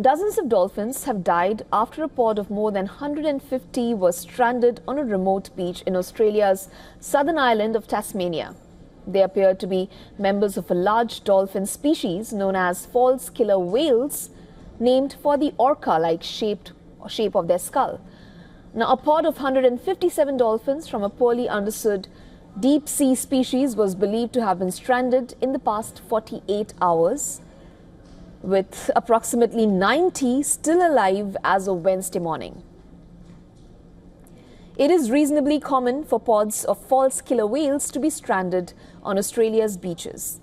Dozens of dolphins have died after a pod of more than 150 was stranded on a remote beach in Australia's southern island of Tasmania. They appear to be members of a large dolphin species known as false killer whales, named for the orca-like shape of their skull. Now, a pod of 157 dolphins from a poorly understood deep-sea species was believed to have been stranded in the past 48 hours, with approximately 90 still alive as of Wednesday morning. It is reasonably common for pods of false killer whales to be stranded on Australia's beaches.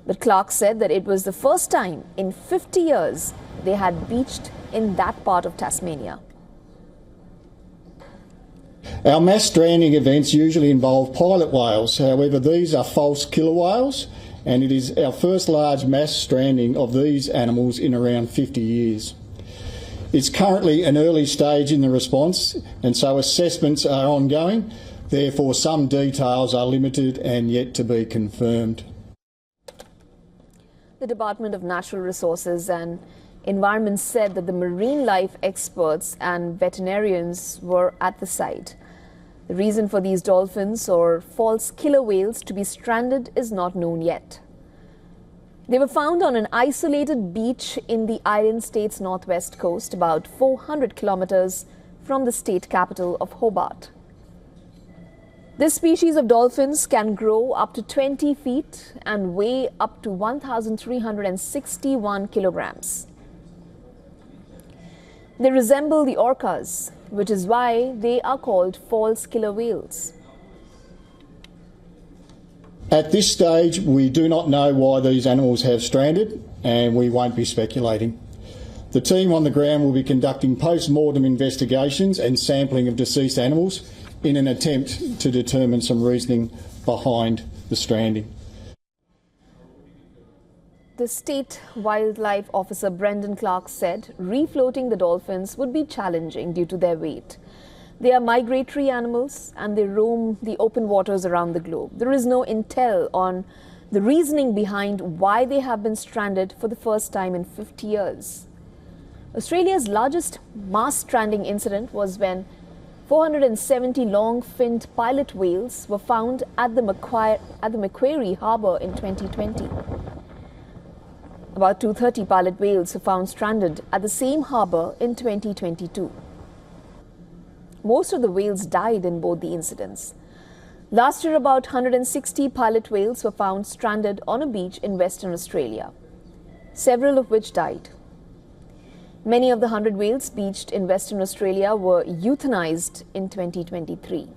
But Clark said that it was the first time in 50 years they had beached in that part of Tasmania. Our mass stranding events usually involve pilot whales. However, these are false killer whales, and it is our first large mass stranding of these animals in around 50 years. It's currently an early stage in the response, and so assessments are ongoing. Therefore, some details are limited and yet to be confirmed. The Department of Natural Resources and Environment said that the marine life experts and veterinarians were at the site. The reason for these dolphins or false killer whales to be stranded is not known yet. They were found on an isolated beach in the island state's northwest coast, about 400 kilometers from the state capital of Hobart. This species of dolphins can grow up to 20 feet and weigh up to 1,361 kilograms. They resemble the orcas, which is why they are called false killer whales. At this stage, we do not know why these animals have stranded, and we won't be speculating. The team on the ground will be conducting post-mortem investigations and sampling of deceased animals in an attempt to determine some reasoning behind the stranding. The State Wildlife Officer Brendan Clark said refloating the dolphins would be challenging due to their weight. They are migratory animals and they roam the open waters around the globe. There is no intel on the reasoning behind why they have been stranded for the first time in 50 years. Australia's largest mass stranding incident was when 470 long-finned pilot whales were found at the Macquarie Harbour in 2020. About 230 pilot whales were found stranded at the same harbour in 2022. Most of the whales died in both the incidents. Last year, about 160 pilot whales were found stranded on a beach in Western Australia, several of which died. Many of the 100 whales beached in Western Australia were euthanized in 2023.